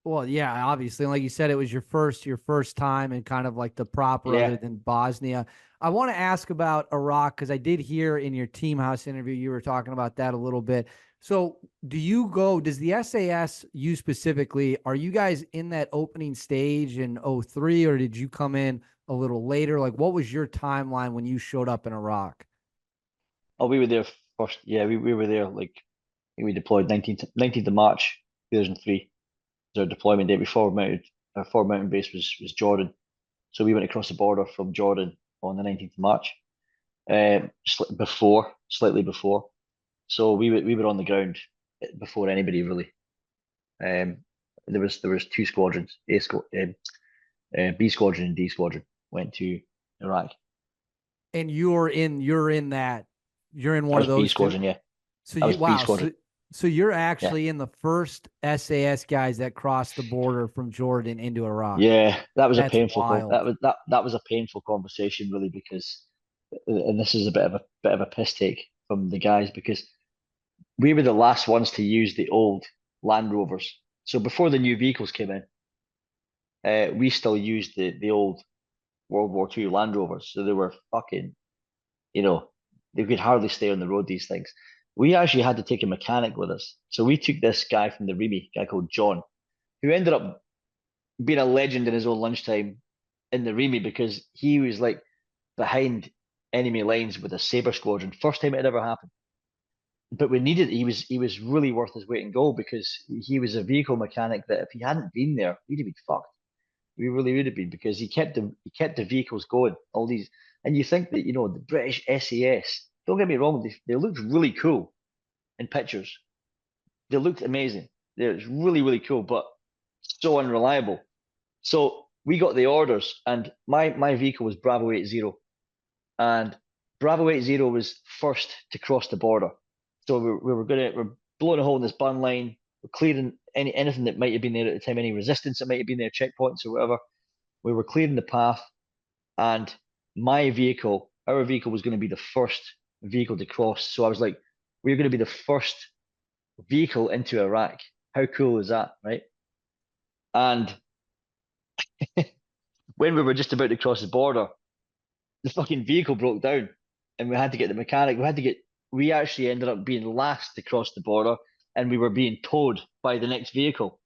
Well, yeah, obviously. And like you said, it was your first time and kind of like the proper other Yeah. than Bosnia. I want to ask about Iraq because I did hear in your Team House interview you were talking about that a little bit. So, does the SAS, you specifically, are you guys in that opening stage in '03, or did you come in a little later? Like, what was your timeline when you showed up in Iraq? Oh, we were there first. Yeah, we were there like we deployed 19th of March 2003 was our deployment date. Our forward mountain base was Jordan. So we went across the border from Jordan on the 19th of March, slightly before. So we were on the ground before anybody really. Um, there was two squadrons, B squadron and D squadron went to Iraq. And you're in I one of was B those two. squadron, yeah. So I you was B wow, squadron, so you're yeah. actually in the first SAS guys that crossed the border from Jordan into Iraq. Yeah, that was a That's painful wild. that was a painful conversation really because and this is a bit of a piss take from the guys because we were the last ones to use the old Land Rovers. So before the new vehicles came in, we still used the old World War II Land Rovers. So they were fucking, you know, they could hardly stay on the road, these things. We actually had to take a mechanic with us. So we took this guy from the Remy, a guy called John, who ended up being a legend in his own lunchtime in the Remy because he was like behind enemy lines with a Sabre squadron. First time it had ever happened. But we needed he was really worth his weight in gold because he was a vehicle mechanic that if he hadn't been there, we'd have been fucked. We really would have been because he kept the vehicles going. All these and you think that the British SAS. Don't get me wrong, they looked really cool in pictures. They looked amazing. They're really cool, but so unreliable. So we got the orders, and my vehicle was Bravo 80, and Bravo 80 was first to cross the border. So we're blowing a hole in this bun line. We're clearing anything that might have been there at the time, any resistance that might have been there, checkpoints or whatever. We were clearing the path, and our vehicle was going to be the first vehicle to cross. So I was like, we're going to be the first vehicle into Iraq. How cool is that, right? And when we were just about to cross the border, the fucking vehicle broke down and we had to get the mechanic. We actually ended up being last to cross the border and we were being towed by the next vehicle.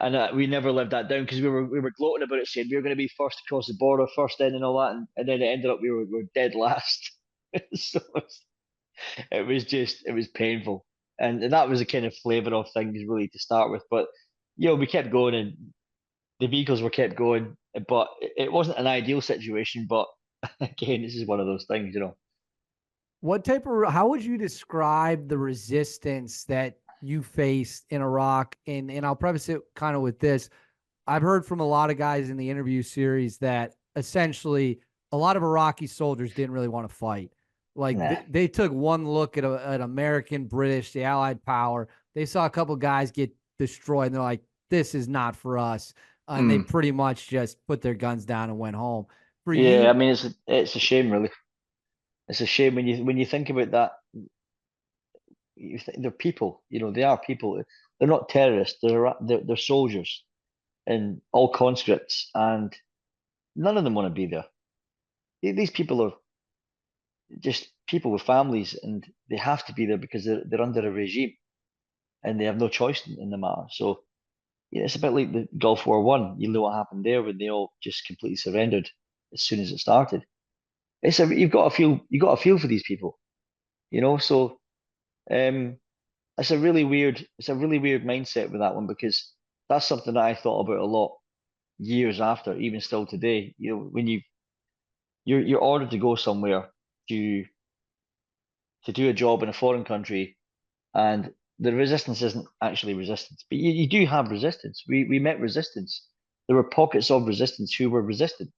And we never lived that down because we were gloating about it, saying we were going to be first to cross the border, first in, and all that, and then it ended up we were dead last. So it was painful, and that was the kind of flavor of things really to start with. But we kept going, and the vehicles were kept going, but it wasn't an ideal situation. But again, this is one of those things. How would you describe the resistance that you faced in Iraq? And I'll preface it kind of with this. I've heard from a lot of guys in the interview series that essentially a lot of Iraqi soldiers didn't really want to fight. Like Nah. they took one look at American, British, the Allied power. They saw a couple guys get destroyed, and they're like, "This is not for us." And they Mm. pretty much just put their guns down and went home. For Yeah, I you, mean it's a shame, really. It's a shame when you think about that. They're people, they are people. They're not terrorists. They're soldiers and all conscripts, and none of them want to be there. These people are just people with families, and they have to be there because they're under a regime and they have no choice in the matter. So yeah, it's a bit like the Gulf War One. You know what happened there when they all just completely surrendered as soon as it started. You've got to feel for these people, So um, it's a really weird mindset with that one because that's something that I thought about a lot years after, even still today. When you're ordered to go somewhere to to do a job in a foreign country, and the resistance isn't actually resistance, but you do have resistance. We met resistance. There were pockets of resistance who were resistant,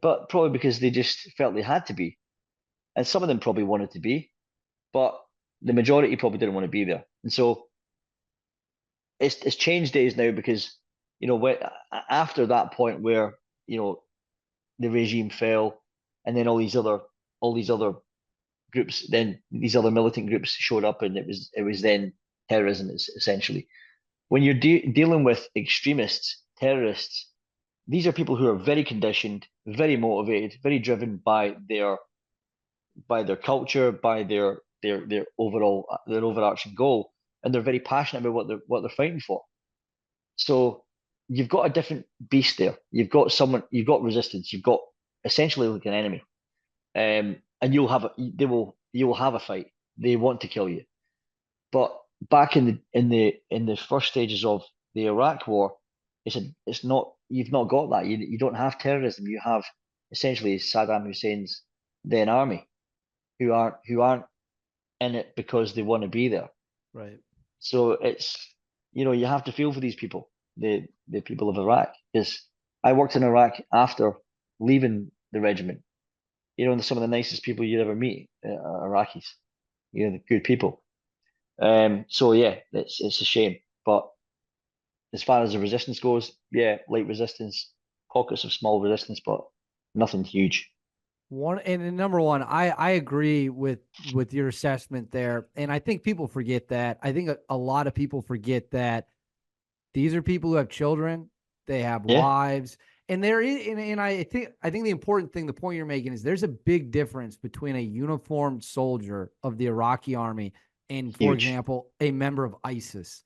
but probably because they just felt they had to be, and some of them probably wanted to be, but the majority probably didn't want to be there. And so it's changed days now because after that point where you know the regime fell, and then all these other groups, then these other militant groups showed up, and it was then terrorism essentially. when you're dealing with extremists, terrorists, these are people who are very conditioned, very motivated, very driven by their culture, by their overall their overarching goal, and they're very passionate about what they're fighting for. So you've got a different beast there. You've got resistance. You've got essentially like an enemy, and you will have a fight. They want to kill you. But back in the first stages of the Iraq War, it's not you've not got that. You don't have terrorism. You have essentially Saddam Hussein's then army who aren't in it because they want to be there. Right. So it's you have to feel for these people, the people of Iraq, because I worked in Iraq after leaving the regiment. Some of the nicest people you'd ever meet are Iraqis. The good people. So yeah, it's a shame. But as far as the resistance goes, yeah, light resistance, pockets of small resistance, but nothing huge. One and number one, I agree with your assessment there, and I think people forget that. I think a lot of people forget that these are people who have children, they have Yeah, wives, and there is, and I think the important thing, the point you're making is there's a big difference between a uniformed soldier of the Iraqi army and, for huge. example, a member of ISIS.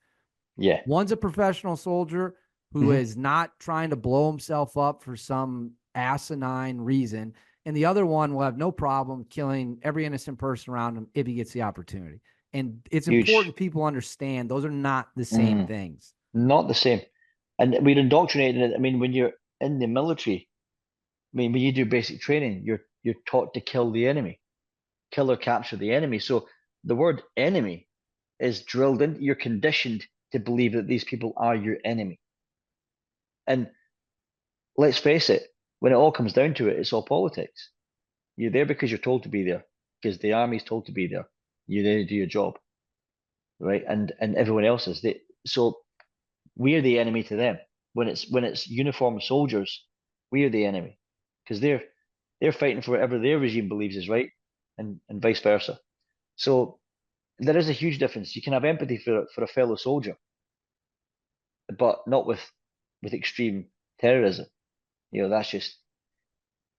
Yeah. One's a professional soldier who Hmm. is not trying to blow himself up for some asinine reason. And the other one will have no problem killing every innocent person around him if he gets the opportunity. And it's Huge. important people understand those are not the same Mm. things. Not the same. And we're indoctrinated. I mean, when you're in the military, I mean, when you do basic training, you're taught to kill the enemy, kill or capture the enemy. So the word enemy is drilled in. You're conditioned to believe that these people are your enemy. And let's face it, when it all comes down to it, it's all politics. You're there because you're told to be there, because the army's told to be there. You're there to do your job, right? And everyone else is. So we're the enemy to them. When it's uniformed soldiers, we are the enemy because they're fighting for whatever their regime believes is right, and vice versa. So there is a huge difference. You can have empathy for a fellow soldier, but not with extreme terrorism. That's just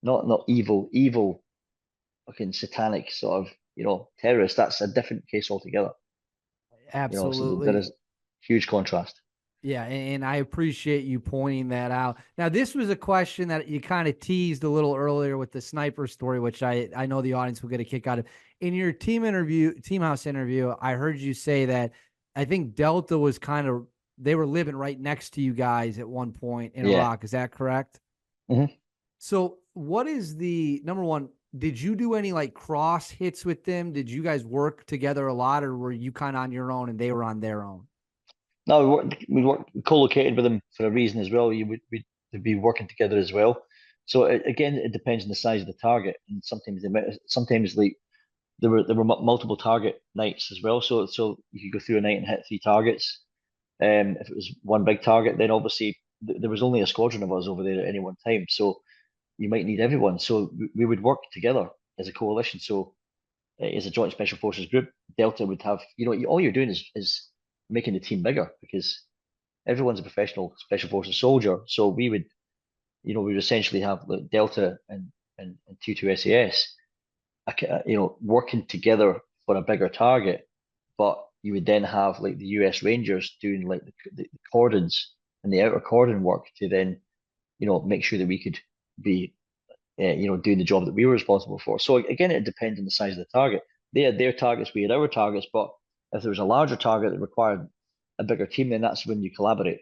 not evil, fucking satanic sort of terrorist. That's a different case altogether. So there Absolutely. is huge contrast. Yeah, and I appreciate you pointing that out. Now, this was a question that you kind of teased a little earlier with the sniper story, which I know the audience will get a kick out of. In your team house interview, I heard you say that I think Delta was they were living right next to you guys at one point in Yeah. Iraq. Is that correct? Hmm. So, what is the number one? Did you do any like cross hits with them? Did you guys work together a lot, or were you kind of on your own and they were on their own? No, we work co-located with them for a reason as well. We'd be working together as well. So again, it depends on the size of the target, and sometimes like there were multiple target nights as well. So you could go through a night and hit three targets. If it was one big target, then obviously there was only a squadron of us over there at any one time. So you might need everyone. So we would work together as a coalition. So as a joint special forces group, Delta would have all you're doing is making the team bigger because everyone's a professional special forces soldier. So we would essentially have like Delta and T2 SAS, working together for a bigger target. But you would then have like the US Rangers doing like the cordons and the outer cordon work to then, make sure that we could be, doing the job that we were responsible for. So again, it depends on the size of the target. They had their targets, we had our targets, but if there was a larger target that required a bigger team, then that's when you collaborate.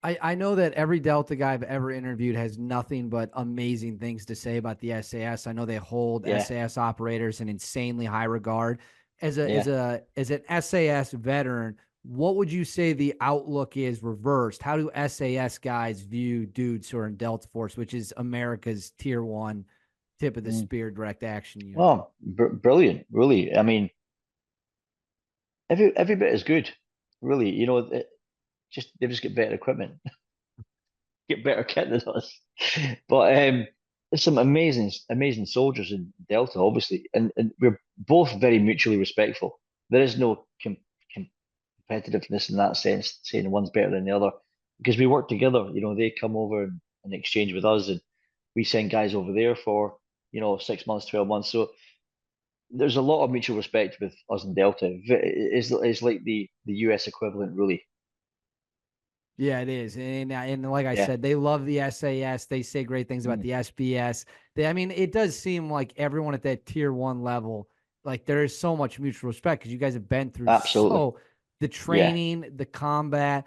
I know that every Delta guy I've ever interviewed has nothing but amazing things to say about the SAS. I know they hold Yeah, SAS operators in insanely high regard. As a as yeah. a as an SAS veteran, what would you say the outlook is reversed? How do SAS guys view dudes who are in Delta Force, which is America's tier one tip of the Mm. spear direct action unit? Oh, brilliant, really. I mean, every bit is good, really. They've just got better equipment, get better kit than us. But there's some amazing soldiers in Delta, obviously, and we're both very mutually respectful. There is no competitiveness in that sense, saying one's better than the other, because we work together. You know, they come over and exchange with us, and we send guys over there for 6 months, 12 months. So there's a lot of mutual respect with us and Delta. It's like the US equivalent, really. Yeah, it is. And like I Yeah. said, they love the SAS. They say great things about Mm, the SBS. I mean, it does seem like everyone at that tier one level, like there is so much mutual respect because you guys have been through absolutely. so the Yeah. training, the combat.